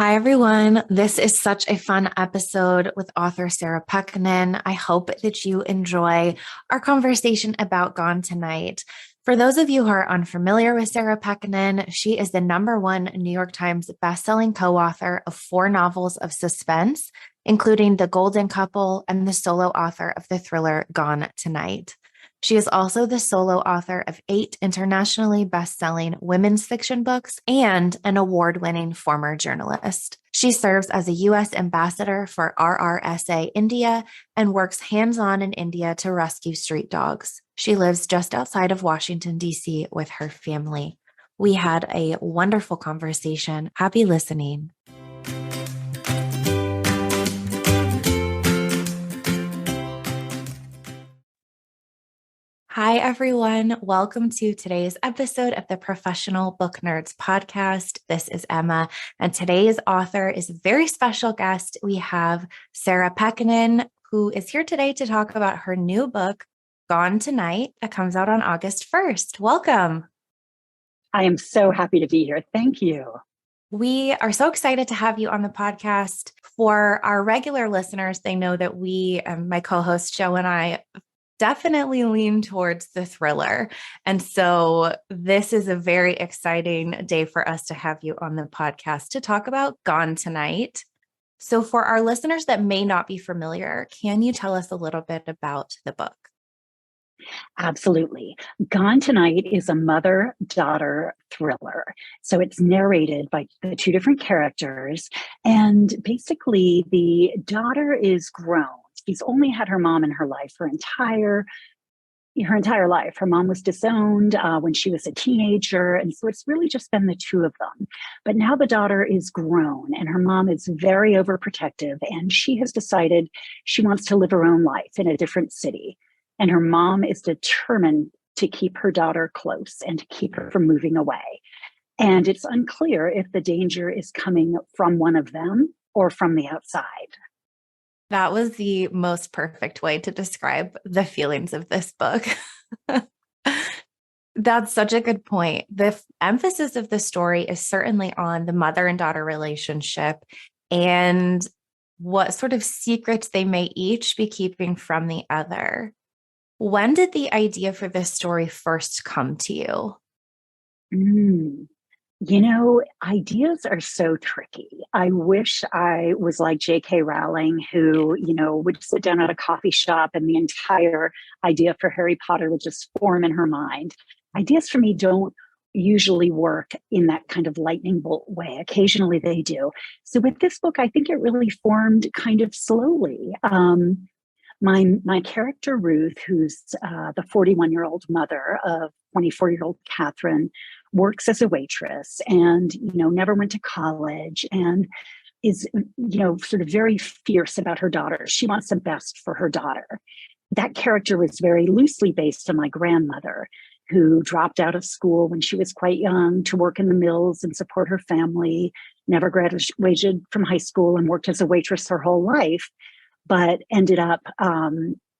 Hi, everyone. This is such a fun episode with author Sarah Pekkanen. I hope that you enjoy our conversation about Gone Tonight. For those of you who are unfamiliar with Sarah Pekkanen, she is the #1 New York Times bestselling co-author of 4 novels of suspense, including The Golden Couple, and the solo author of the thriller Gone Tonight. She is also the solo author of 8 internationally best-selling women's fiction books and an award-winning former journalist. She serves as a U.S. ambassador for RRSA India and works hands-on in India to rescue street dogs. She lives just outside of Washington, D.C. with her family. We had a wonderful conversation. Happy listening. Hi, everyone. Welcome to today's episode of the Professional Book Nerds podcast. This is Emma, and today's author is a very special guest. We have Sarah Pekkanen, who is here today to talk about her new book, Gone Tonight, that comes out on August 1st. Welcome. I am so happy to be here. Thank you. We are so excited to have you on the podcast. For our regular listeners, they know that we, my co-host Joe and I, definitely lean towards the thriller. And so this is a very exciting day for us to have you on the podcast to talk about Gone Tonight. So for our listeners that may not be familiar, can you tell us a little bit about the book? Absolutely. Gone Tonight is a mother-daughter thriller. So it's narrated by the 2 different characters. And basically, the daughter is grown. She's only had her mom in her life her entire life. Her mom was disowned when she was a teenager. And so it's really just been the 2 of them. But now the daughter is grown and her mom is very overprotective. And she has decided she wants to live her own life in a different city. And her mom is determined to keep her daughter close and to keep her from moving away. And it's unclear if the danger is coming from one of them or from the outside. That was the most perfect way to describe the feelings of this book. That's such a good point. The emphasis of the story is certainly on the mother and daughter relationship and what sort of secrets they may each be keeping from the other. When did the idea for this story first come to you? Ideas are so tricky. I wish I was like J.K. Rowling, who, would sit down at a coffee shop and the entire idea for Harry Potter would just form in her mind. Ideas for me don't usually work in that kind of lightning bolt way. Occasionally they do. So with this book, I think it really formed kind of slowly. My character, Ruth, who's the 41-year-old mother of 24-year-old Catherine, works as a waitress and, never went to college and is, sort of very fierce about her daughter. She wants the best for her daughter. That character was very loosely based on my grandmother, who dropped out of school when she was quite young to work in the mills and support her family, never graduated from high school and worked as a waitress her whole life, but ended up,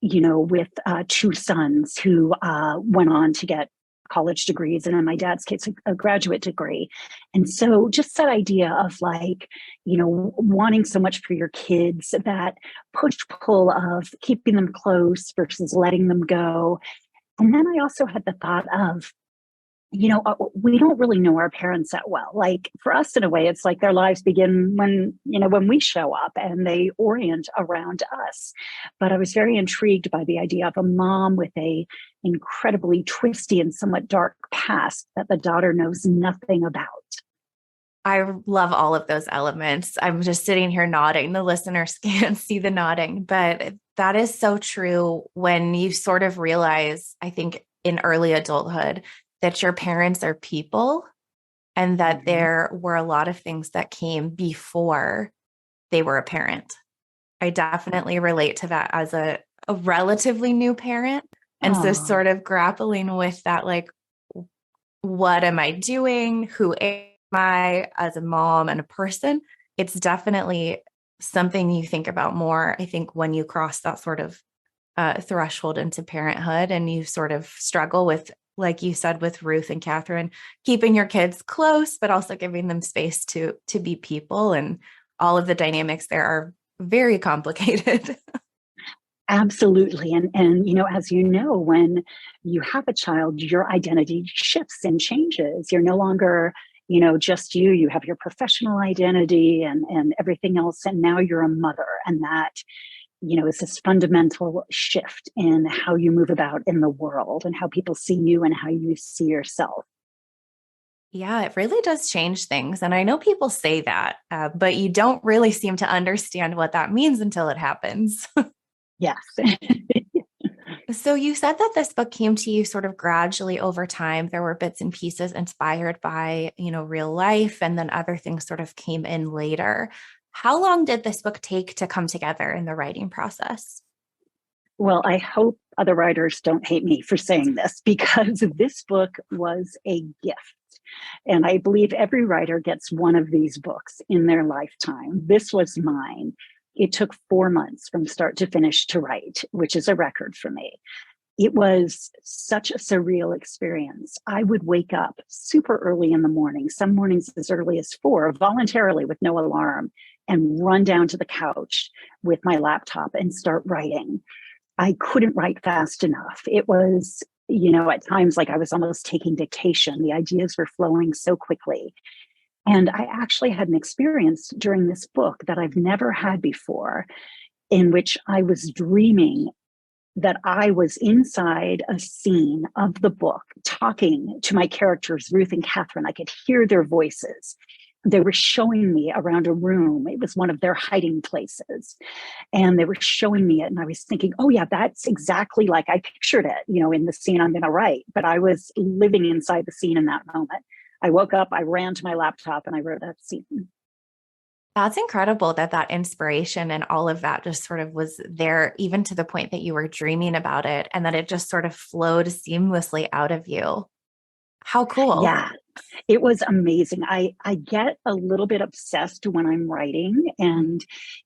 with 2 sons who went on to get college degrees, and in my dad's case, a graduate degree. And so just that idea of wanting so much for your kids, that push-pull of keeping them close versus letting them go. And then I also had the thought of, we don't really know our parents that well. Like for us, in a way, it's like their lives begin when we show up and they orient around us. But I was very intrigued by the idea of a mom with a incredibly twisty and somewhat dark past that the daughter knows nothing about. I love all of those elements. I'm just sitting here nodding. The listeners can't see the nodding, but that is so true when you sort of realize, I think, in early adulthood, that your parents are people and that there were a lot of things that came before they were a parent. I definitely relate to that as a relatively new parent. And so sort of grappling with that, like, what am I doing? Who am I as a mom and a person? It's definitely something you think about more, I think, when you cross that sort of threshold into parenthood and you sort of struggle with like you said, with Ruth and Catherine, keeping your kids close, but also giving them space to be people, and all of the dynamics there are very complicated. Absolutely. And as you know, when you have a child, your identity shifts and changes. You're no longer, just you. You have your professional identity and everything else. And now you're a mother. And that, is this fundamental shift in how you move about in the world and how people see you and how you see yourself. Yeah, it really does change things. And I know people say that, but you don't really seem to understand what that means until it happens. Yes. So you said that this book came to you sort of gradually over time. There were bits and pieces inspired by, real life, and then other things sort of came in later. How long did this book take to come together in the writing process? Well, I hope other writers don't hate me for saying this, because this book was a gift. And I believe every writer gets one of these books in their lifetime. This was mine. It took 4 months from start to finish to write, which is a record for me. It was such a surreal experience. I would wake up super early in the morning, some mornings as early as 4, voluntarily with no alarm, and run down to the couch with my laptop and start writing. I couldn't write fast enough. It was, at times like I was almost taking dictation. The ideas were flowing so quickly. And I actually had an experience during this book that I've never had before, in which I was dreaming that I was inside a scene of the book talking to my characters, Ruth and Catherine. I could hear their voices. They were showing me around a room. It was one of their hiding places. And they were showing me it. And I was thinking, oh, yeah, that's exactly like I pictured it, in the scene I'm going to write. But I was living inside the scene in that moment. I woke up, I ran to my laptop, and I wrote that scene. That's incredible that that inspiration and all of that just sort of was there, even to the point that you were dreaming about it, and that it just sort of flowed seamlessly out of you. How cool. Yeah, it was amazing. I get a little bit obsessed when I'm writing, and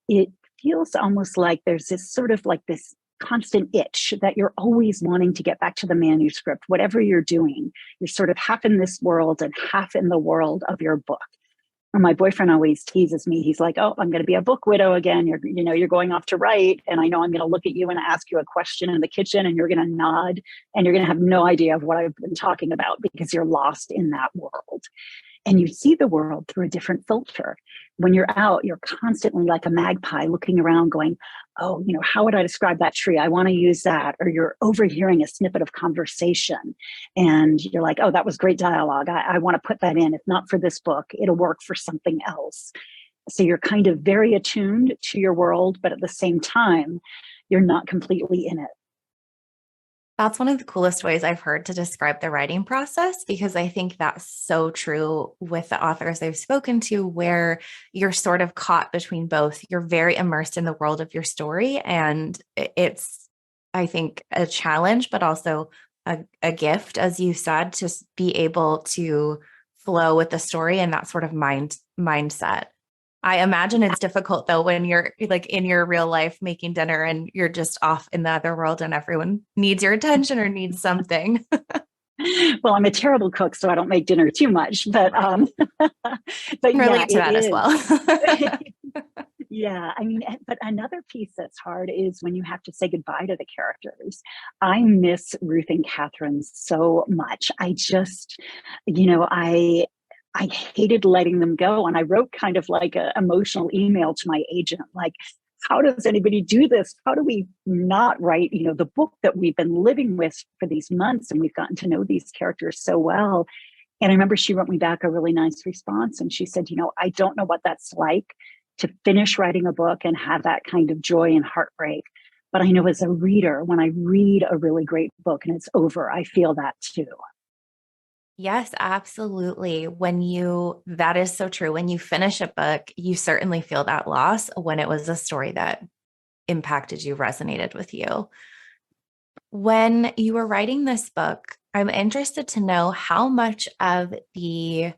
it feels almost like there's this sort of like this constant itch that you're always wanting to get back to the manuscript. Whatever you're doing, you're sort of half in this world and half in the world of your book. And my boyfriend always teases me. He's like, "Oh, I'm going to be a book widow again. You're going off to write, and I know I'm going to look at you and ask you a question in the kitchen, and you're going to nod, and you're going to have no idea of what I've been talking about because you're lost in that world." And you see the world through a different filter. When you're out, you're constantly like a magpie looking around going, oh, how would I describe that tree? I want to use that. Or you're overhearing a snippet of conversation and you're like, oh, that was great dialogue. I want to put that in. If not for this book, it'll work for something else. So you're kind of very attuned to your world, but at the same time, you're not completely in it. That's one of the coolest ways I've heard to describe the writing process, because I think that's so true with the authors I've spoken to, where you're sort of caught between both. You're very immersed in the world of your story, and it's, I think, a challenge, but also a gift, as you said, to be able to flow with the story and that sort of mindset. I imagine it's difficult though when you're like in your real life making dinner and you're just off in the other world and everyone needs your attention or needs something. Well, I'm a terrible cook, so I don't make dinner too much, but but yeah, Relate to that as well. yeah, I mean, but another piece that's hard is when you have to say goodbye to the characters. I miss Ruth and Catherine so much. I just, I hated letting them go. And I wrote kind of like an emotional email to my agent, like, how does anybody do this? How do we not write, the book that we've been living with for these months and we've gotten to know these characters so well? And I remember she wrote me back a really nice response. And she said, I don't know what that's like to finish writing a book and have that kind of joy and heartbreak. But I know as a reader, when I read a really great book and it's over, I feel that too. Yes, absolutely. That is so true. When you finish a book, you certainly feel that loss when it was a story that impacted you, resonated with you. When you were writing this book, I'm interested to know how much of the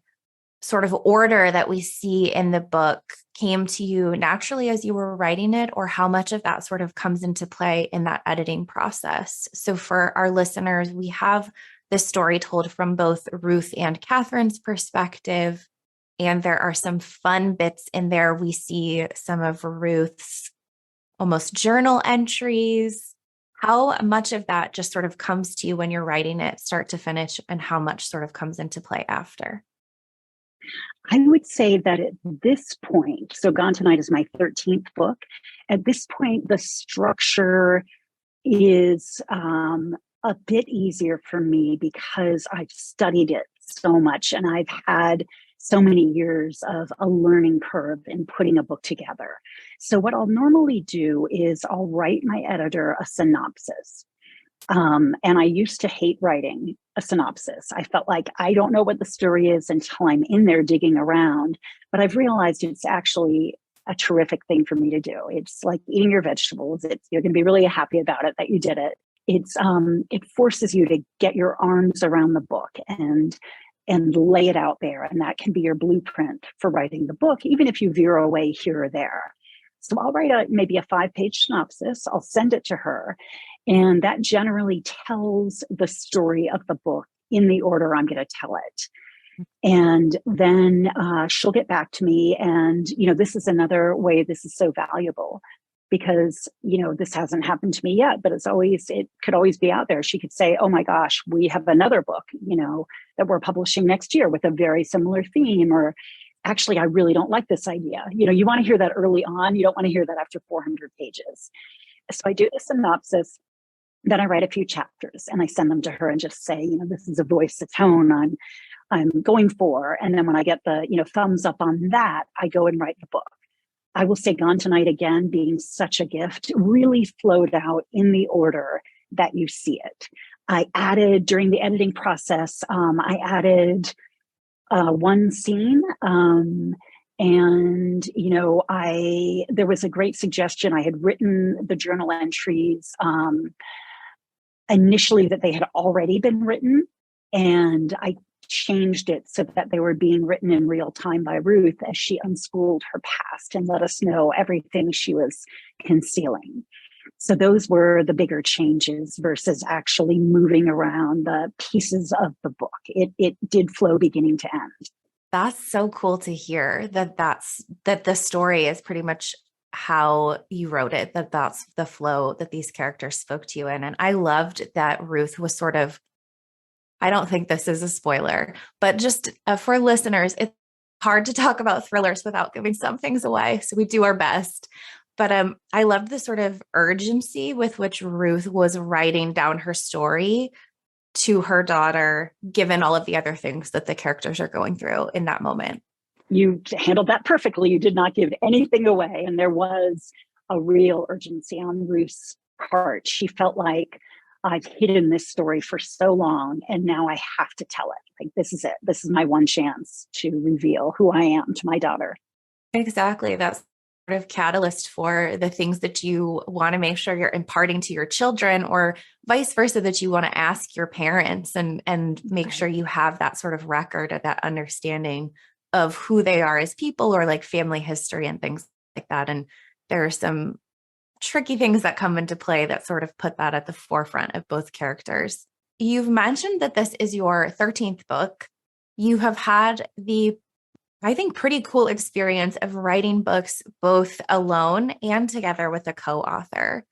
sort of order that we see in the book came to you naturally as you were writing it, or how much of that sort of comes into play in that editing process. So for our listeners, we have the story told from both Ruth and Catherine's perspective. And there are some fun bits in there. We see some of Ruth's almost journal entries. How much of that just sort of comes to you when you're writing it start to finish, and how much sort of comes into play after? I would say that at this point, so Gone Tonight is my 13th book. At this point, the structure is a bit easier for me because I've studied it so much and I've had so many years of a learning curve in putting a book together. So what I'll normally do is I'll write my editor a synopsis. And I used to hate writing a synopsis. I felt like I don't know what the story is until I'm in there digging around. But I've realized it's actually a terrific thing for me to do. It's like eating your vegetables. You're going to be really happy about it that you did it. It forces you to get your arms around the book and lay it out there. And that can be your blueprint for writing the book, even if you veer away here or there. So I'll write maybe a 5-page synopsis. I'll send it to her. And that generally tells the story of the book in the order I'm going to tell it. And then she'll get back to me. And, this is another way this is so valuable because, this hasn't happened to me yet, but it could always be out there. She could say, oh my gosh, we have another book, that we're publishing next year with a very similar theme, or actually, I really don't like this idea. You want to hear that early on. You don't want to hear that after 400 pages. So I do the synopsis. Then I write a few chapters and I send them to her and just say, this is a voice, a tone I'm going for. And then when I get the, thumbs up on that, I go and write the book. I will say Gone Tonight, again, being such a gift, really flowed out in the order that you see it. I added, during the editing process, I added one scene. And, there was a great suggestion. I had written the journal entries initially that they had already been written. And I changed it so that they were being written in real time by Ruth as she unspooled her past and let us know everything she was concealing. So those were the bigger changes versus actually moving around the pieces of the book. It did flow beginning to end. That's so cool to hear that the story is pretty much how you wrote it, that's the flow that these characters spoke to you in. And I loved that Ruth was sort of, I don't think this is a spoiler, but just for listeners, it's hard to talk about thrillers without giving some things away. So we do our best. But I loved the sort of urgency with which Ruth was writing down her story to her daughter, given all of the other things that the characters are going through in that moment. You handled that perfectly. You did not give anything away. And there was a real urgency on Ruth's part. She felt like, I've hidden this story for so long, and now I have to tell it. Like, this is it. This is my one chance to reveal who I am to my daughter. Exactly. That's sort of catalyst for the things that you want to make sure you're imparting to your children, or vice versa, that you want to ask your parents and make sure you have that sort of record of that understanding of who they are as people, or like family history and things like that. And there are some tricky things that come into play that sort of put that at the forefront of both characters. You've mentioned that this is your 13th book. You have had the, I think, pretty cool experience of writing books both alone and together with a co-author.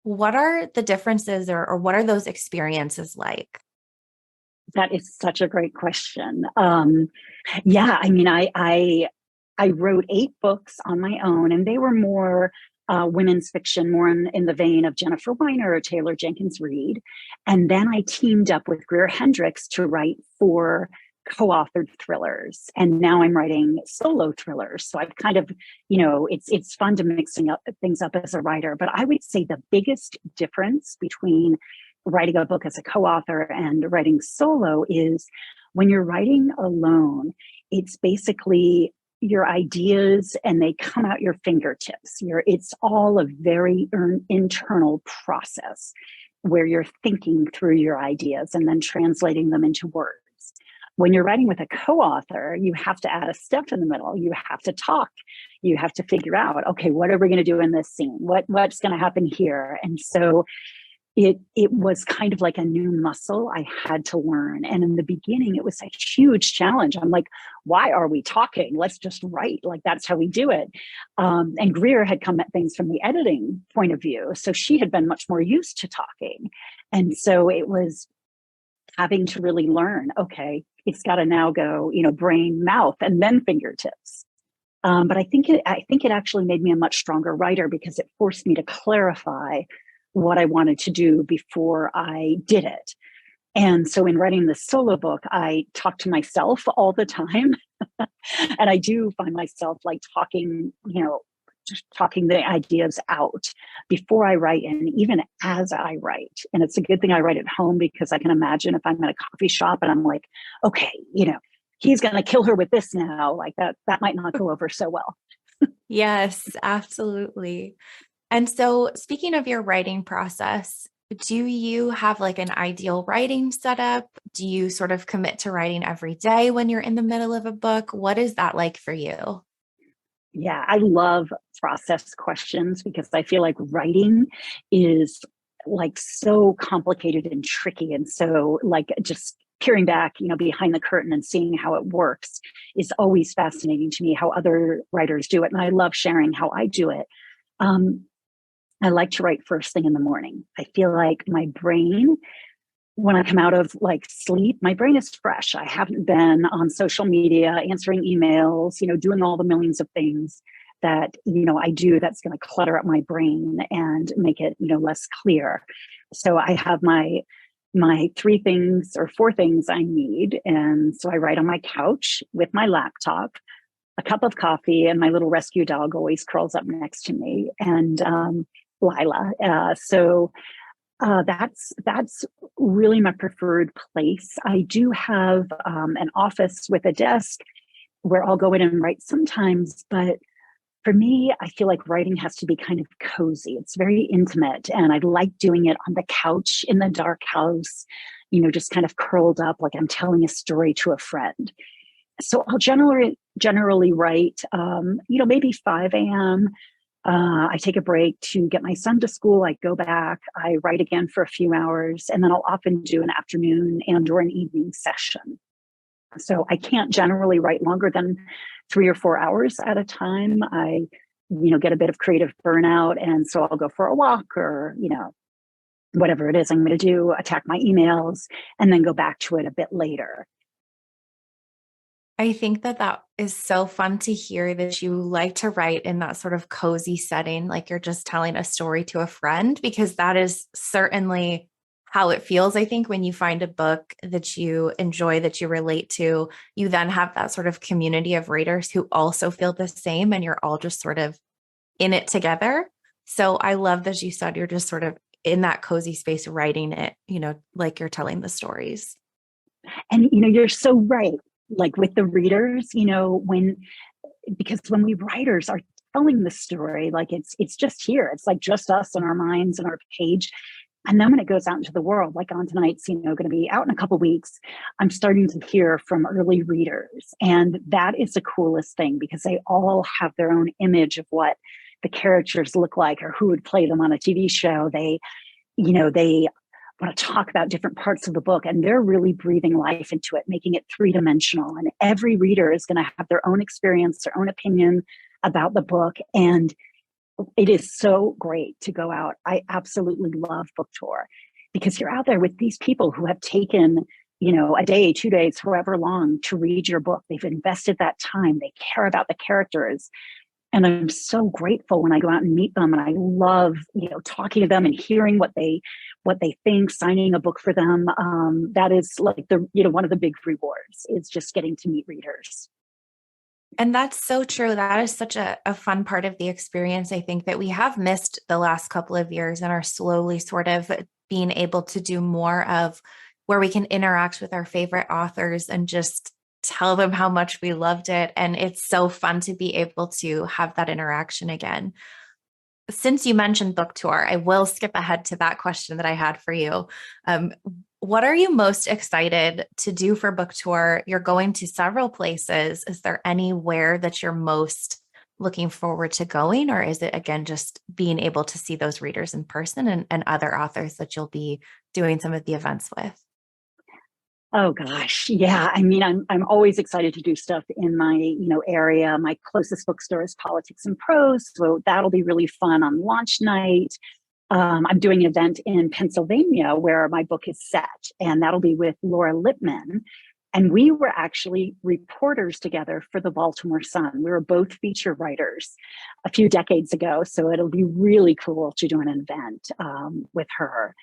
What are the differences, or what are those experiences like? That is such a great question. Yeah, I mean, I wrote 8 books on my own, and they were more women's fiction, more in the vein of Jennifer Weiner or Taylor Jenkins Reid. And then I teamed up with Greer Hendricks to write 4 co-authored thrillers. And now I'm writing solo thrillers. So I've kind of, it's fun to mixing up things up as a writer. But I would say the biggest difference between writing a book as a co-author and writing solo is when you're writing alone, it's basically your ideas and they come out your fingertips. It's all a very internal process where you're thinking through your ideas and then translating them into words. When you're writing with a co-author, you have to add a step in the middle. You have to talk. You have to figure out, okay, what are we going to do in this scene? What's going to happen here? And so it was kind of like a new muscle I had to learn. And in the beginning, it was a huge challenge. I'm like, why are we talking? Let's just write. Like, that's how we do it. And Greer had come at things from the editing point of view. So she had been much more used to talking. And so it was having to really learn, okay, it's got to now go, brain, mouth, and then fingertips. But I think it actually made me a much stronger writer because it forced me to clarify what I wanted to do before I did it. And so in writing this solo book, I talk to myself all the time. And I do find myself like talking, just talking the ideas out before I write and even as I write. And it's a good thing I write at home because I can imagine if I'm at a coffee shop and I'm like, okay, he's going to kill her with this now, like that might not go over so well. Yes, absolutely. And so speaking of your writing process, do you have like an ideal writing setup? Do you sort of commit to writing every day when you're in the middle of a book? What is that like for you? Yeah, I love process questions because I feel like writing is like so complicated and tricky. And so like just peering back, behind the curtain and seeing how it works is always fascinating to me, how other writers do it. And I love sharing how I do it. I like to write first thing in the morning. I feel like my brain, when I come out of like sleep, my brain is fresh. I haven't been on social media, answering emails, doing all the millions of things that, I do that's going to clutter up my brain and make it, less clear. So I have my three things or four things I need. And so I write on my couch with my laptop, a cup of coffee, and my little rescue dog always crawls up next to me. And Lila. That's really my preferred place. I do have an office with a desk where I'll go in and write sometimes, but for me, I feel like writing has to be kind of cozy. It's very intimate, and I like doing it on the couch in the dark house, just kind of curled up like I'm telling a story to a friend. So I'll generally write, maybe 5 a.m. I take a break to get my son to school. I go back, I write again for a few hours, and then I'll often do an afternoon and or an evening session. So I can't generally write longer than 3 or 4 hours at a time. I, get a bit of creative burnout. And so I'll go for a walk or, whatever it is I'm going to do, attack my emails, and then go back to it a bit later. I think that is so fun to hear that you like to write in that sort of cozy setting, like you're just telling a story to a friend, because that is certainly how it feels. I think when you find a book that you enjoy, that you relate to, you then have that sort of community of readers who also feel the same, and you're all just sort of in it together. So I love that you said you're just sort of in that cozy space writing it, like you're telling the stories. And, you're so right. Like with the readers, because when we writers are telling the story, like it's just here. It's like just us and our minds and our page. And then when it goes out into the world, like On Tonight's, going to be out in a couple of weeks, I'm starting to hear from early readers. And that is the coolest thing because they all have their own image of what the characters look like or who would play them on a TV show. They want to talk about different parts of the book, and they're really breathing life into it, making it three-dimensional. And every reader is going to have their own experience, their own opinion about the book. And it is so great to go out. I absolutely love book tour because you're out there with these people who have taken, a day, 2 days, however long to read your book. They've invested that time. They care about the characters. And I'm so grateful when I go out and meet them. And I love, talking to them and hearing what they think, signing a book for them. That is like one of the big rewards is just getting to meet readers. And that's so true. That is such a fun part of the experience. I think that we have missed the last couple of years and are slowly sort of being able to do more of where we can interact with our favorite authors and just tell them how much we loved it. And it's so fun to be able to have that interaction again. Since you mentioned book tour, I will skip ahead to that question that I had for you. What are you most excited to do for book tour? You're going to several places. Is there anywhere that you're most looking forward to going, or is it again just being able to see those readers in person and other authors that you'll be doing some of the events with? Oh gosh, yeah. I mean, I'm always excited to do stuff in my area. My closest bookstore is Politics and Prose, so that'll be really fun on launch night. I'm doing an event in Pennsylvania where my book is set, and that'll be with Laura Lippman. And we were actually reporters together for the Baltimore Sun. We were both feature writers a few decades ago, so it'll be really cool to do an event with her.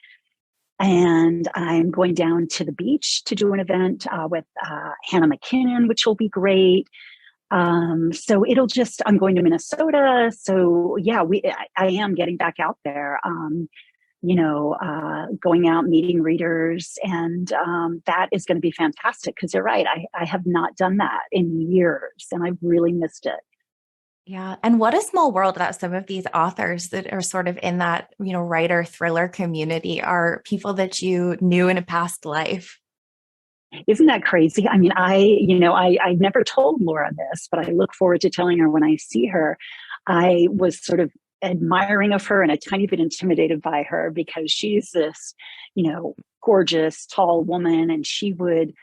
And I'm going down to the beach to do an event with Hannah McKinnon, which will be great. So I'm going to Minnesota. So yeah, I am getting back out there, going out, meeting readers. And that is going to be fantastic because you're right. I have not done that in years and I've really missed it. Yeah. And what a small world that some of these authors that are sort of in that, writer thriller community are people that you knew in a past life. Isn't that crazy? I mean, I never told Laura this, but I look forward to telling her when I see her. I was sort of admiring of her and a tiny bit intimidated by her because she's this, gorgeous, tall woman, and she would,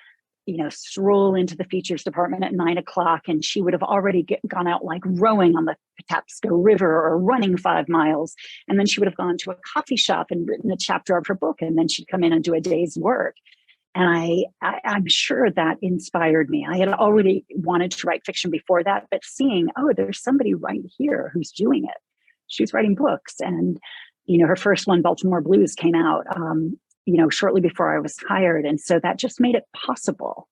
stroll into the features department at 9 o'clock, and she would have already gone out like rowing on the Patapsco River or running 5 miles. And then she would have gone to a coffee shop and written a chapter of her book, and then she'd come in and do a day's work. And I'm sure that inspired me. I had already wanted to write fiction before that, but seeing, oh, there's somebody right here who's doing it. She's writing books. And, her first one, Baltimore Blues, came out, shortly before I was hired. And so that just made it possible.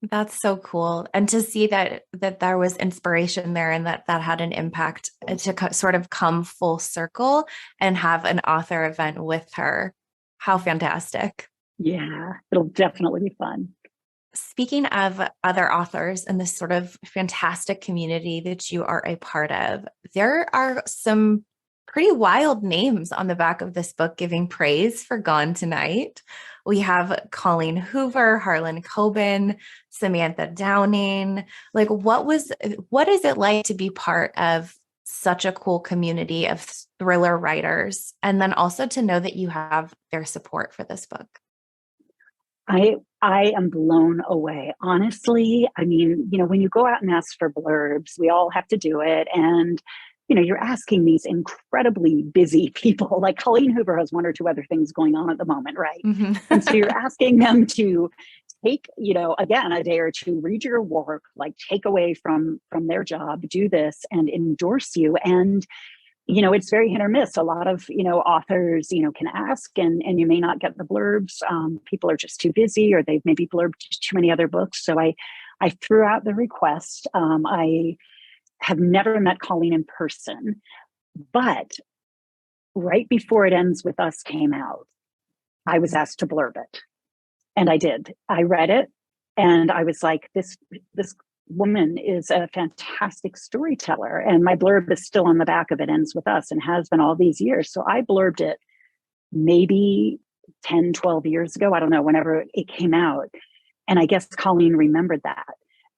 That's so cool. And to see that there was inspiration there and that had an impact to sort of come full circle and have an author event with her. How fantastic. Yeah, it'll definitely be fun. Speaking of other authors and this sort of fantastic community that you are a part of, there are some pretty wild names on the back of this book giving praise for Gone Tonight. We have Colleen Hoover, Harlan Coben, Samantha Downing. Like, what is it like to be part of such a cool community of thriller writers? And then also to know that you have their support for this book. I am blown away. Honestly, I mean, when you go out and ask for blurbs, we all have to do it. And, you're asking these incredibly busy people, like Colleen Hoover has one or two other things going on at the moment, right? Mm-hmm. And so you're asking them to take, again, a day or two, read your work, like take away from their job, do this and endorse you. And it's very hit or miss. A lot of, authors, can ask and you may not get the blurbs. People are just too busy or they've maybe blurbed too many other books. So I threw out the request. I have never met Colleen in person, but right before It Ends With Us came out, I was asked to blurb it. And I did. I read it and I was like, this woman is a fantastic storyteller. And my blurb is still on the back of It Ends With Us and has been all these years. So I blurbed it maybe 10, 12 years ago. I don't know, whenever it came out. And I guess Colleen remembered that.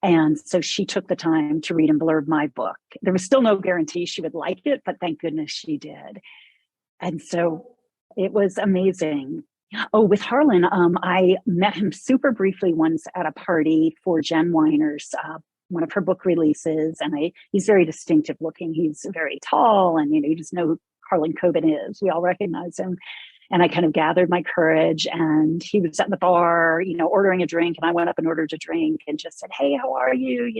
And so she took the time to read and blurb my book. There was still no guarantee she would like it, but thank goodness she did. And so it was amazing. Oh, with Harlan, I met him super briefly once at a party for Jen Weiner's, one of her book releases. And he's very distinctive looking. He's very tall and, you just know who Harlan Coben is. We all recognize him. And I kind of gathered my courage and he was at the bar, ordering a drink. And I went up and ordered a drink and just said, hey, how are you?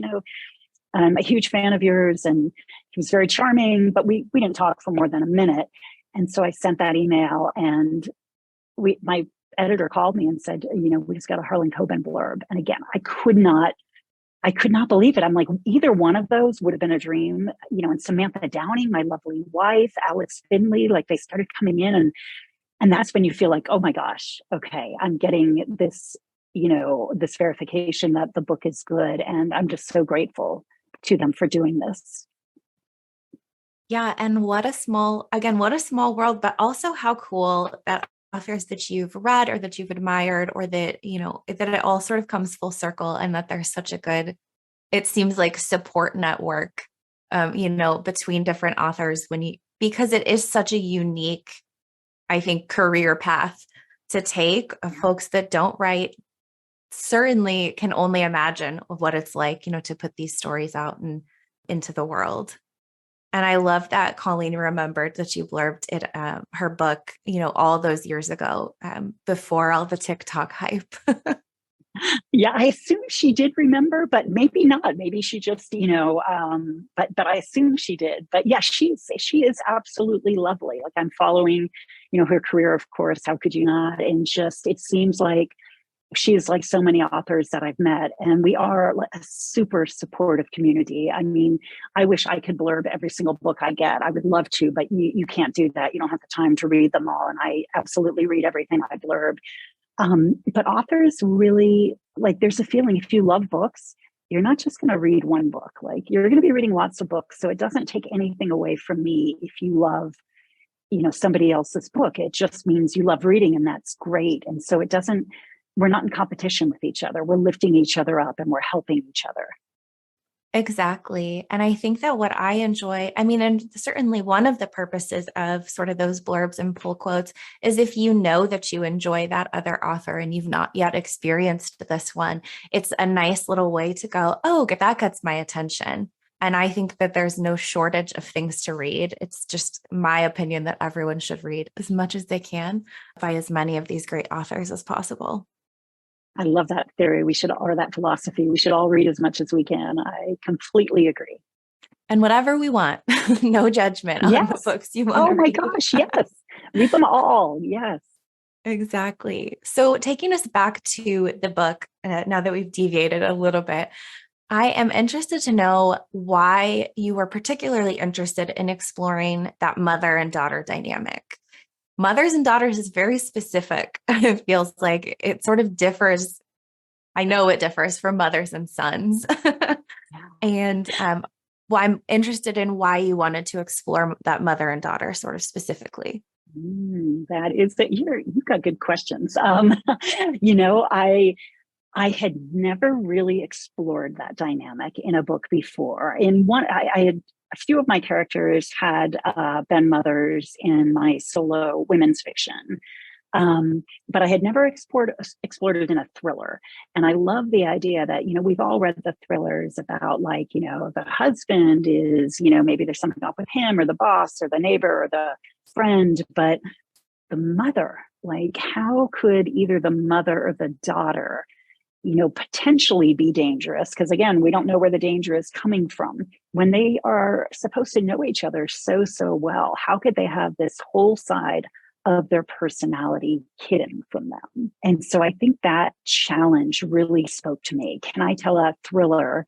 I'm a huge fan of yours. And he was very charming, but we didn't talk for more than a minute. And so I sent that email and my editor called me and said, we just got a Harlan Coben blurb. And again, I could not believe it. I'm like, either one of those would have been a dream, and Samantha Downing, my lovely wife, Alex Finley, like they started coming in and that's when you feel like, oh my gosh, okay, I'm getting this, this verification that the book is good. And I'm just so grateful to them for doing this. Yeah. And what a small world, but also how cool that authors that you've read or that you've admired or that, that it all sort of comes full circle and that there's such a good, it seems like support network between different authors because it is such a unique, I think, career path to take. Folks that don't write certainly can only imagine what it's like, to put these stories out and into the world. And I love that Colleen remembered that you blurbed it, her book, all those years ago, before all the TikTok hype. Yeah, I assume she did remember, but maybe not. Maybe she just, but I assume she did. But yeah, she is absolutely lovely. Like I'm following, her career, of course. How could you not? And just it seems like she's like so many authors that I've met, and we are a super supportive community. I mean, I wish I could blurb every single book I get. I would love to, but you can't do that. You don't have the time to read them all. And I absolutely read everything I blurb. But authors really, like, there's a feeling if you love books, you're not just going to read one book. Like, you're going to be reading lots of books. So it doesn't take anything away from me if you love, somebody else's book. It just means you love reading, and that's great. And so we're not in competition with each other. We're lifting each other up and we're helping each other. Exactly. And I think that what I enjoy, and certainly one of the purposes of sort of those blurbs and pull quotes is if you know that you enjoy that other author and you've not yet experienced this one, it's a nice little way to go, oh, that gets my attention. And I think that there's no shortage of things to read. It's just my opinion that everyone should read as much as they can by as many of these great authors as possible. I love that theory. Or that philosophy. We should all read as much as we can. I completely agree. And whatever we want, no judgment on the books you want to read. Oh my gosh, yes. Read them all. Yes. Exactly. So taking us back to the book, now that we've deviated a little bit, I am interested to know why you were particularly interested in exploring that mother and daughter dynamic. Mothers and daughters is very specific. It feels like it sort of differs. I know it differs from mothers and sons. And I'm interested in why you wanted to explore that mother and daughter sort of specifically. That is that you've got good questions. I had never really explored that dynamic in a book before. I had a few of my characters had been mothers in my solo women's fiction, but I had never explored it in a thriller. And I love the idea that we've all read the thrillers about the husband is maybe there's something up with him or the boss or the neighbor or the friend, but the mother, like how could either the mother or the daughter potentially be dangerous? Because again, we don't know where the danger is coming from. When they are supposed to know each other so well, how could they have this whole side of their personality hidden from them? And so I think that challenge really spoke to me. Can I tell a thriller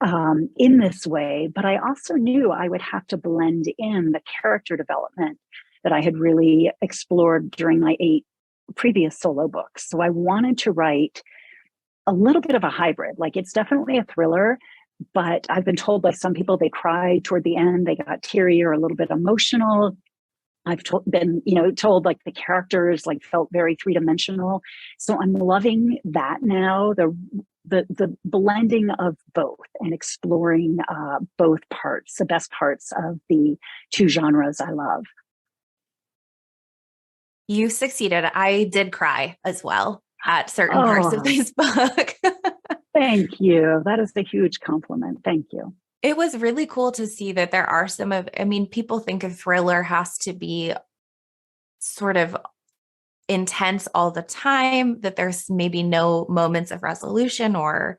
in this way? But I also knew I would have to blend in the character development that I had really explored during my 8 previous solo books. So I wanted to write a little bit of a hybrid. Like it's definitely a thriller, but I've been told by some people they cried toward the end, they got teary or a little bit emotional. I've been told like the characters like felt very 3-dimensional. So I'm loving that now, the blending of both and exploring both parts, the best parts of the 2 genres I love. You succeeded. I did cry as well at certain parts of this book. Thank you. That is a huge compliment. Thank you. It was really cool to see that there are people think a thriller has to be sort of intense all the time, that there's maybe no moments of resolution or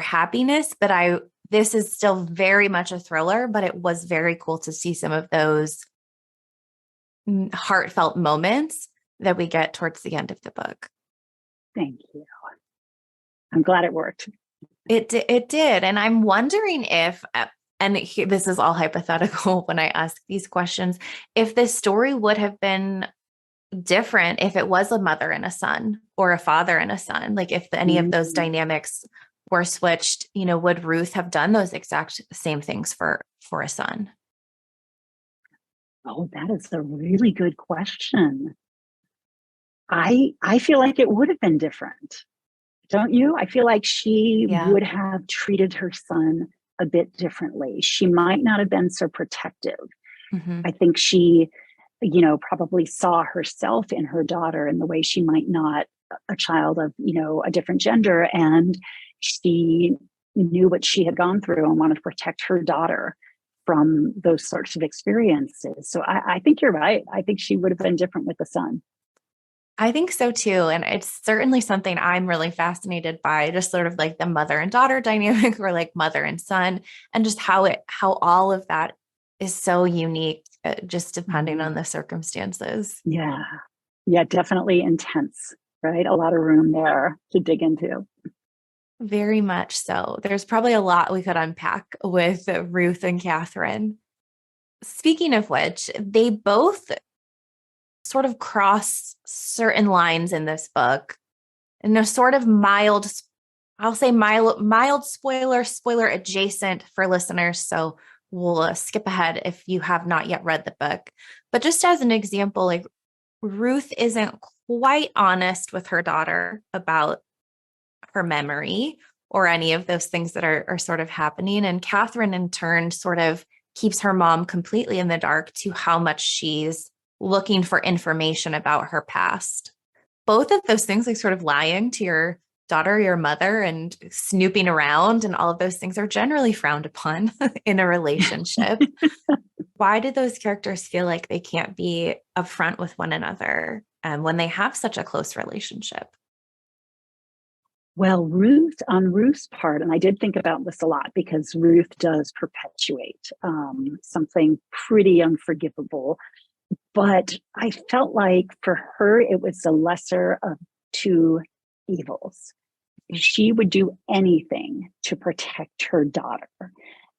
happiness, but this is still very much a thriller, but it was very cool to see some of those heartfelt moments that we get towards the end of the book. Thank you. I'm glad it worked. It did. And I'm wondering if, and this is all hypothetical when I ask these questions, if this story would have been different if it was a mother and a son or a father and a son, like if any of those dynamics were switched, would Ruth have done those exact same things for a son? Oh, that is a really good question. I feel like it would have been different. Don't you? I feel like she would have treated her son a bit differently. She might not have been so protective. Mm-hmm. I think she, probably saw herself in her daughter in the way she might not a child of, a different gender. And she knew what she had gone through and wanted to protect her daughter from those sorts of experiences. So I think you're right. I think she would have been different with the son. I think so too. And it's certainly something I'm really fascinated by, just sort of like the mother and daughter dynamic, or like mother and son, and just how all of that is so unique, just depending on the circumstances. Yeah. Yeah, definitely intense, right? A lot of room there to dig into. Very much so. There's probably a lot we could unpack with Ruth and Catherine. Speaking of which, they both sort of cross certain lines in this book, and they're sort of mild, I'll say mild spoiler adjacent for listeners. So we'll skip ahead if you have not yet read the book. But just as an example, like Ruth isn't quite honest with her daughter about her memory or any of those things that are sort of happening. And Catherine, in turn, sort of keeps her mom completely in the dark to how much she's looking for information about her past. Both of those things, like sort of lying to your daughter, your mother, and snooping around and all of those things, are generally frowned upon in a relationship. Why do those characters feel like they can't be upfront with one another when they have such a close relationship? Well, on Ruth's part, and I did think about this a lot because Ruth does perpetuate something pretty unforgivable. But I felt like for her, it was the lesser of two evils. She would do anything to protect her daughter.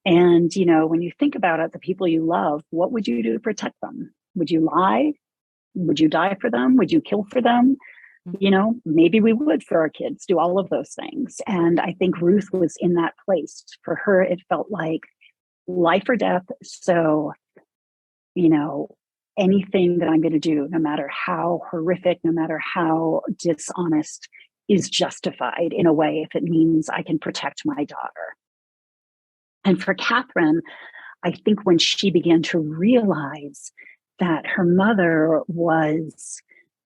And, when you think about it, the people you love, what would you do to protect them? Would you lie? Would you die for them? Would you kill for them? Maybe we would for our kids, do all of those things. And I think Ruth was in that place. For her, it felt like life or death. So, anything that I'm going to do, no matter how horrific, no matter how dishonest, is justified in a way if it means I can protect my daughter. And for Catherine, I think when she began to realize that her mother was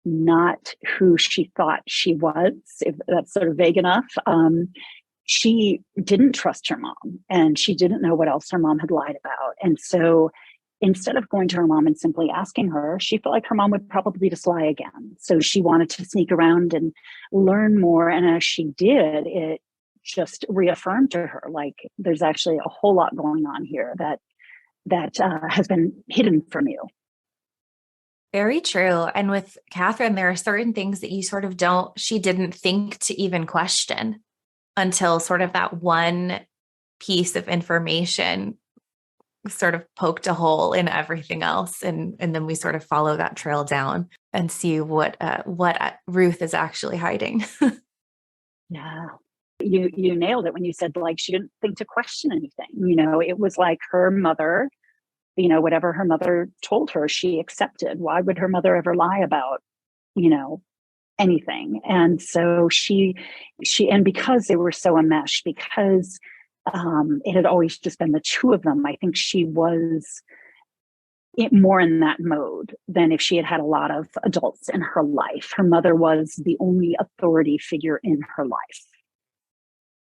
not who she thought she was, if that's sort of vague enough, she didn't trust her mom, and she didn't know what else her mom had lied about. And so instead of going to her mom and simply asking her, she felt like her mom would probably just lie again. So she wanted to sneak around and learn more. And as she did, it just reaffirmed to her, like, there's actually a whole lot going on here that has been hidden from you. Very true. And with Catherine, there are certain things that you sort of she didn't think to even question until sort of that one piece of information sort of poked a hole in everything else. And then we sort of follow that trail down and see what Ruth is actually hiding. Yeah. You nailed it when you said, like, she didn't think to question anything. It was like her mother, whatever her mother told her, she accepted. Why would her mother ever lie about, anything? And so she, and because they were so enmeshed, because it had always just been the two of them, I think she was more in that mode than if she had had a lot of adults in her life. Her mother was the only authority figure in her life.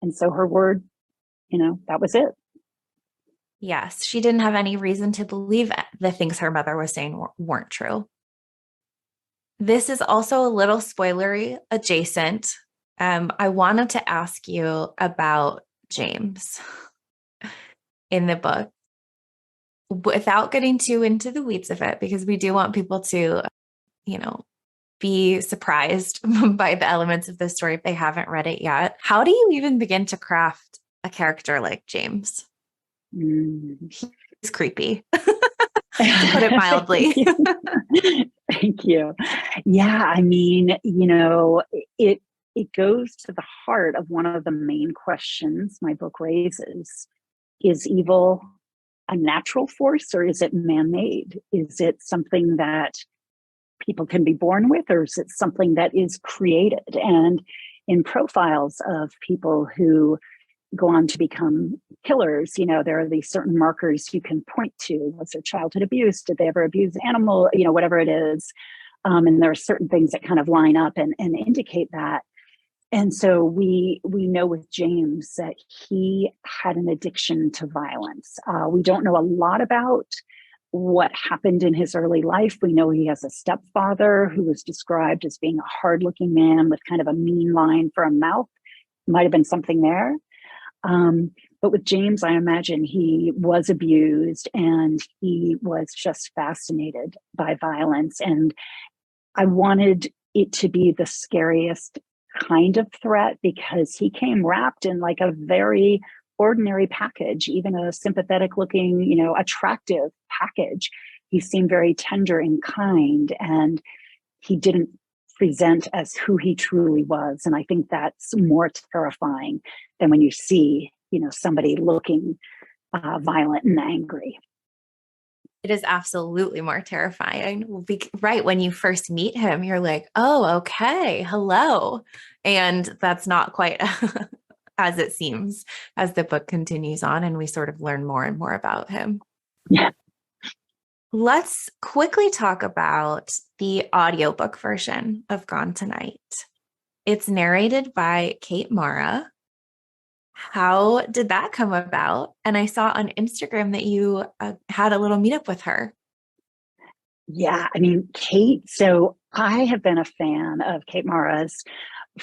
And so her word, that was it. Yes, she didn't have any reason to believe the things her mother was saying weren't true. This is also a little spoilery adjacent. I wanted to ask you about James in the book without getting too into the weeds of it, because we do want people to, be surprised by the elements of the story if they haven't read it yet. How do you even begin to craft a character like James? He's creepy, to put it mildly. Thank you. Yeah, I mean, it goes to the heart of one of the main questions my book raises. Is evil a natural force, or is it man-made? Is it something that people can be born with, or is it something that is created? And in profiles of people who go on to become killers. There are these certain markers you can point to. Was there childhood abuse? Did they ever abuse an animal? Whatever it is. And there are certain things that kind of line up and indicate that. And so we know with James that he had an addiction to violence. We don't know a lot about what happened in his early life. We know he has a stepfather who was described as being a hard-looking man with kind of a mean line for a mouth. Might have been something there. But with James, I imagine he was abused and he was just fascinated by violence. And I wanted it to be the scariest kind of threat because he came wrapped in like a very ordinary package, even a sympathetic looking, attractive package. He seemed very tender and kind, and he didn't present as who he truly was. And I think that's more terrifying than when you see, somebody looking violent and angry. It is absolutely more terrifying. Right. When you first meet him, you're like, oh, okay, hello. And that's not quite as it seems as the book continues on and we sort of learn more and more about him. Yeah. Let's quickly talk about the audiobook version of Gone Tonight. It's narrated by Kate Mara. How did that come about? And I saw on Instagram that you had a little meetup with her. Yeah, Kate, so I have been a fan of Kate Mara's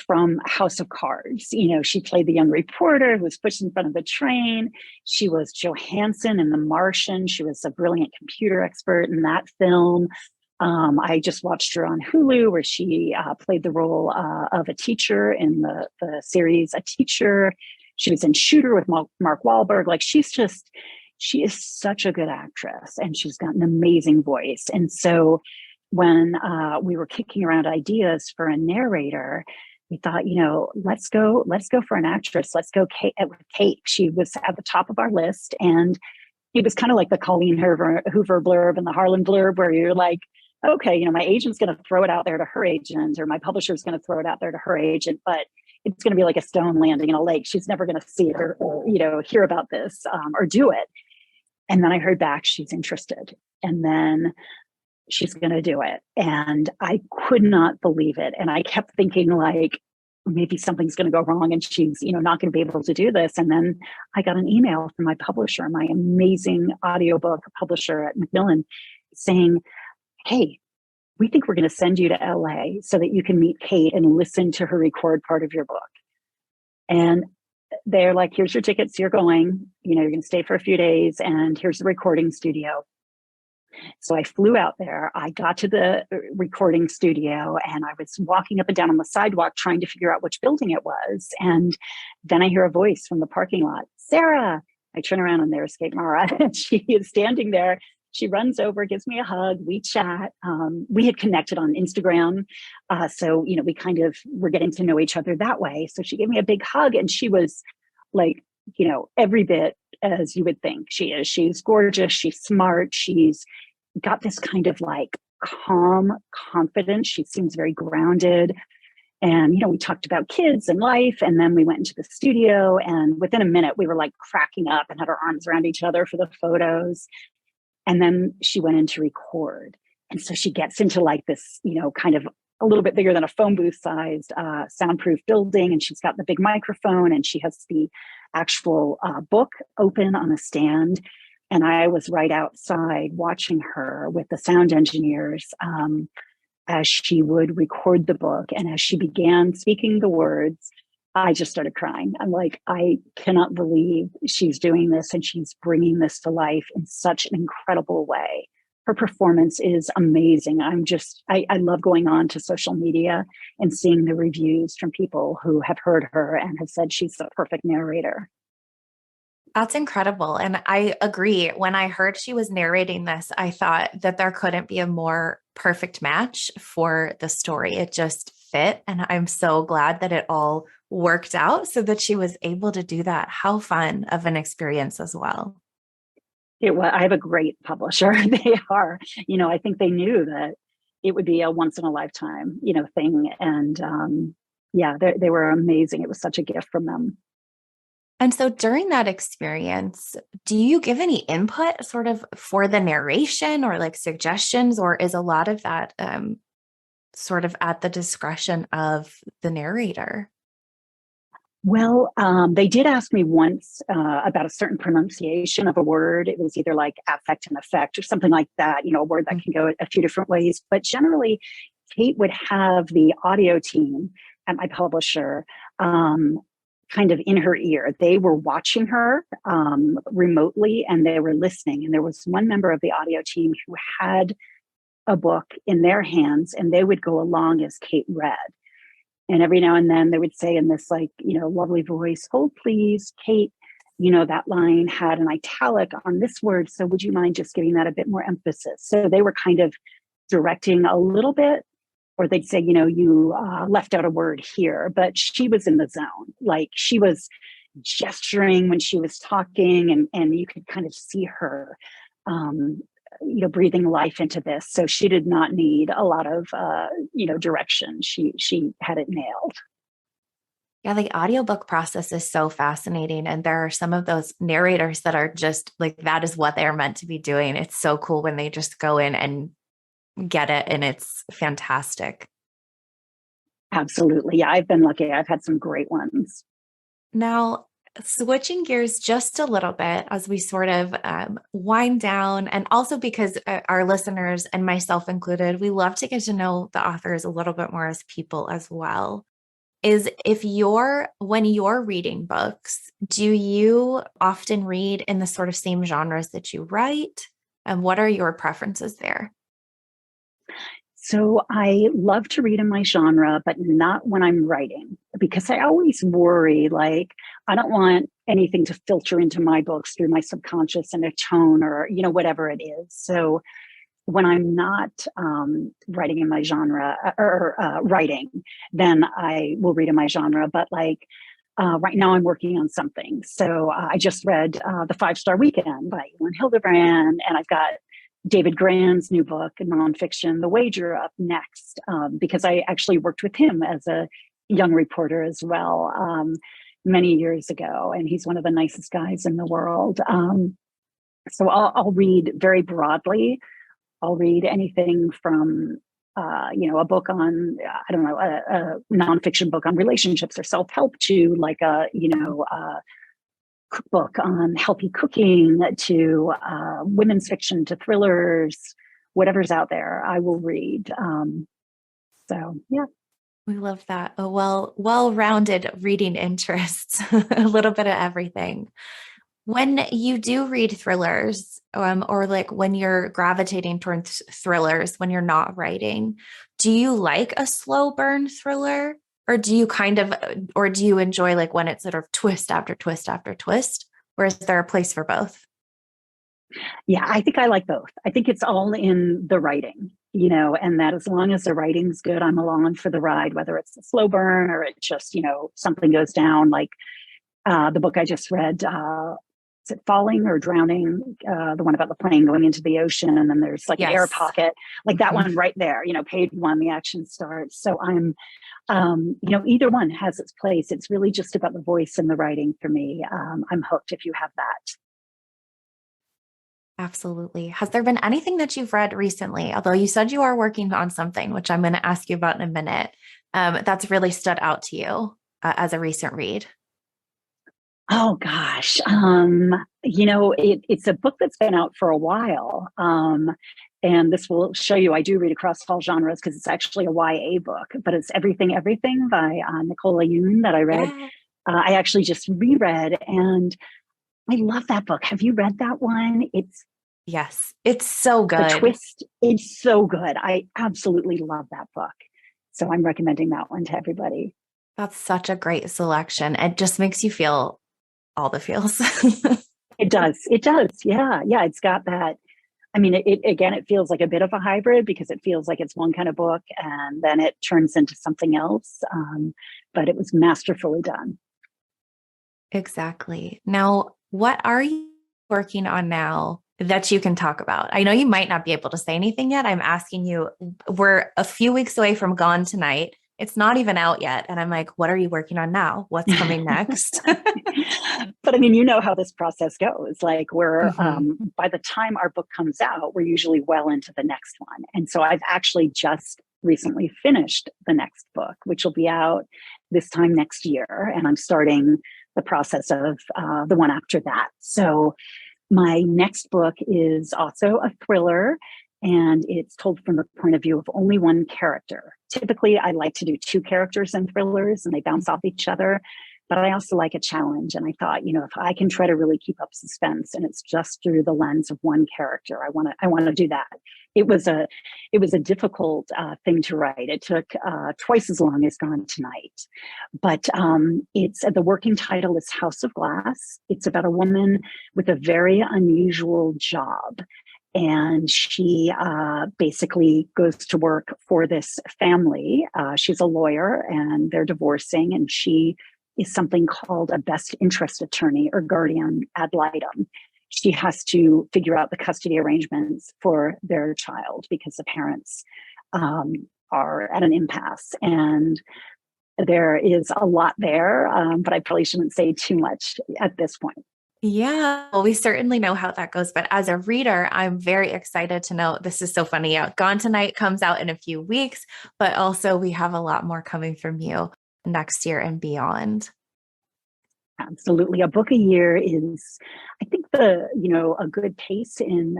from House of Cards. She played the young reporter who was pushed in front of the train. She was Johansson in The Martian. She was a brilliant computer expert in that film. I just watched her on Hulu where she played the role of a teacher in the series A Teacher. She was in Shooter with Mark Wahlberg. Like she is such a good actress and she's got an amazing voice. And so when we were kicking around ideas for a narrator, we thought, let's go for an actress. Let's go with Kate. She was at the top of our list. And it was kind of like the Colleen Hoover blurb and the Harlan blurb where you're like, okay, my agent's going to throw it out there to her agent or my publisher's going to throw it out there to her agent, but it's going to be like a stone landing in a lake. She's never going to see it or hear about this or do it. And then I heard back she's interested. And then she's going to do it. And I could not believe it. And I kept thinking like, maybe something's going to go wrong and she's, not going to be able to do this. And then I got an email from my publisher, my amazing audiobook publisher at Macmillan saying, hey, we think we're going to send you to LA so that you can meet Kate and listen to her record part of your book. And they're like, here's your tickets, you're going, you're going to stay for a few days and here's the recording studio. So I flew out there. I got to the recording studio and I was walking up and down on the sidewalk trying to figure out which building it was. And then I hear a voice from the parking lot, Sarah. I turn around and there's Kate Mara and she is standing there. She runs over, gives me a hug. We chat. We had connected on Instagram. So, we kind of were getting to know each other that way. So she gave me a big hug and she was like, every bit as you would think she is. She's gorgeous. She's smart. She's got this kind of like calm confidence. She seems very grounded. And, we talked about kids and life. And then we went into the studio and within a minute we were like cracking up and had our arms around each other for the photos. And then she went in to record. And so she gets into like this, kind of a little bit bigger than a phone booth sized soundproof building. And she's got the big microphone and she has the actual book open on a stand. And I was right outside watching her with the sound engineers as she would record the book. And as she began speaking the words, I just started crying. I'm like, I cannot believe she's doing this and she's bringing this to life in such an incredible way. Her performance is amazing. I love going on to social media and seeing the reviews from people who have heard her and have said she's the perfect narrator. That's incredible. And I agree. When I heard she was narrating this, I thought that there couldn't be a more perfect match for the story. It just fit. And I'm so glad that it all worked out so that she was able to do that. How fun of an experience as well. I have a great publisher. They are, I think they knew that it would be a once in a lifetime, thing. And they were amazing. It was such a gift from them. And so during that experience, do you give any input sort of for the narration or like suggestions, or is a lot of that sort of at the discretion of the narrator? Well, they did ask me once about a certain pronunciation of a word. It was either like affect and effect or something like that, a word that can go a few different ways. But generally, Kate would have the audio team at my publisher kind of in her ear. They were watching her remotely and they were listening. And there was one member of the audio team who had a book in their hands and they would go along as Kate read. And every now and then they would say in this lovely voice, hold please, Kate, that line had an italic on this word. So would you mind just giving that a bit more emphasis? So they were kind of directing a little bit, or they'd say, you left out a word here, but she was in the zone. Like she was gesturing when she was talking and you could kind of see her, breathing life into this. So she did not need a lot of, direction. She had it nailed. Yeah, the audiobook process is so fascinating. And there are some of those narrators that are just like, that is what they're meant to be doing. It's so cool when they just go in and get it. And it's fantastic. Absolutely. Yeah, I've been lucky. I've had some great ones. Now, switching gears just a little bit as we sort of wind down, and also because our listeners and myself included, we love to get to know the authors a little bit more as people as well. Is when you're reading books, do you often read in the sort of same genres that you write? And what are your preferences there? So I love to read in my genre, but not when I'm writing, because I always worry, like, I don't want anything to filter into my books through my subconscious and a tone or, whatever it is. So when I'm not writing in my genre or writing, then I will read in my genre. But like right now, I'm working on something. So I just read The 5-Star Weekend by Elin Hildebrand, and I've got David Grann's new book, nonfiction, The Wager, up next, because I actually worked with him as a young reporter as well many years ago. And he's one of the nicest guys in the world. So I'll read very broadly. I'll read anything from, a book on, I don't know, a nonfiction book on relationships or self-help to like a cookbook on healthy cooking to women's fiction to thrillers, whatever's out there, I will read. So, yeah. We love that. A well-rounded reading interests, a little bit of everything. When you do read thrillers, or like when you're gravitating towards thrillers, when you're not writing, do you like a slow burn thriller? Or do you enjoy like when it's sort of twist after twist after twist? Or is there a place for both? Yeah, I think I like both. I think it's all in the writing, and that as long as the writing's good, I'm along for the ride, whether it's a slow burn or it just, something goes down. Like the book I just read, is it Falling or Drowning? The one about the plane going into the ocean, and then there's like an air pocket, like that one right there, page one, the action starts. So I'm, either one has its place. It's really just about the voice and the writing for me. I'm hooked if you have that. Absolutely. Has there been anything that you've read recently, although you said you are working on something, which I'm going to ask you about in a minute, that's really stood out to you as a recent read? Oh gosh. It's a book that's been out for a while. And this will show you I do read across all genres because it's actually a YA book, but it's Everything, Everything by Nicole Yoon that I read. Yeah. I actually just reread and I love that book. Have you read that one? Yes, it's so good. The twist, it's so good. I absolutely love that book. So I'm recommending that one to everybody. That's such a great selection. It just makes you feel all the feels. It does. It does. Yeah. Yeah. It's got that. I mean, it feels like a bit of a hybrid because it feels like it's one kind of book and then it turns into something else. But it was masterfully done. Exactly. Now, what are you working on now that you can talk about? I know you might not be able to say anything yet. I'm asking you, we're a few weeks away from Gone Tonight. It's not even out yet. And I'm like, what are you working on now? What's coming next? But I mean, you know how this process goes. Like we're, Mhm. by the time our book comes out, we're usually well into the next one. And so I've actually just recently finished the next book, which will be out this time next year. And I'm starting the process of the one after that. So my next book is also a thriller, and it's told from the point of view of only one character. Typically, I like to do two characters in thrillers and they bounce off each other. But I also like a challenge. And I thought, if I can try to really keep up suspense and it's just through the lens of one character, I want to do that. It was a difficult thing to write. It took twice as long as Gone Tonight. But it's the working title is House of Glass. It's about a woman with a very unusual job. And she basically goes to work for this family. She's a lawyer and they're divorcing, and she is something called a best interest attorney or guardian ad litem. She has to figure out the custody arrangements for their child because the parents are at an impasse. And there is a lot there, but I probably shouldn't say too much at this point. Yeah, well, we certainly know how that goes. But as a reader, I'm very excited to know this is so funny. Gone Tonight comes out in a few weeks, but also we have a lot more coming from you next year and beyond. Absolutely. A book a year is, I think, a good pace in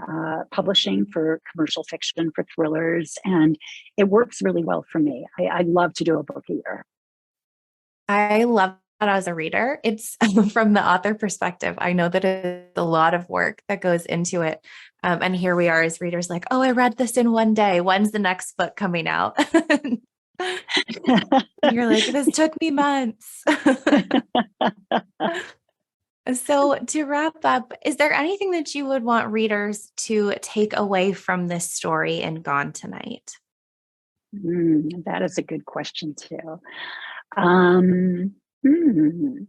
publishing for commercial fiction, for thrillers, and it works really well for me. I love to do a book a year. I love that as a reader. It's from the author perspective. I know that it's a lot of work that goes into it. And here we are as readers like, oh, I read this in one day. When's the next book coming out? You're like, this took me months. So to wrap up, is there anything that you would want readers to take away from this story in Gone Tonight? That is a good question too. Um, hmm,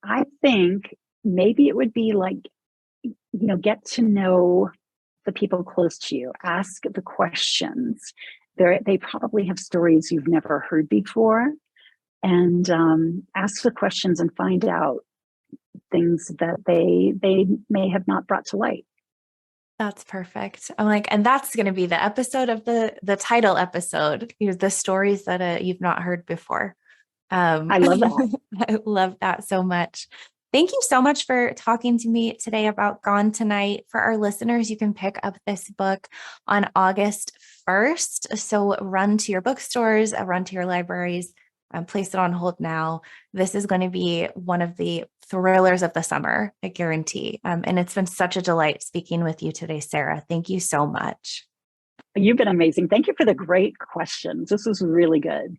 I think maybe it would be like, get to know the people close to you, ask the questions. They probably have stories you've never heard before, and ask the questions and find out things that they may have not brought to light. That's perfect. I'm like, and that's going to be the episode of the title episode, the stories that you've not heard before. I love that. I love that so much. Thank you so much for talking to me today about Gone Tonight. For our listeners, you can pick up this book on August 1st. So run to your bookstores, run to your libraries, place it on hold now. This is going to be one of the thrillers of the summer, I guarantee. And it's been such a delight speaking with you today, Sarah. Thank you so much. You've been amazing. Thank you for the great questions. This was really good.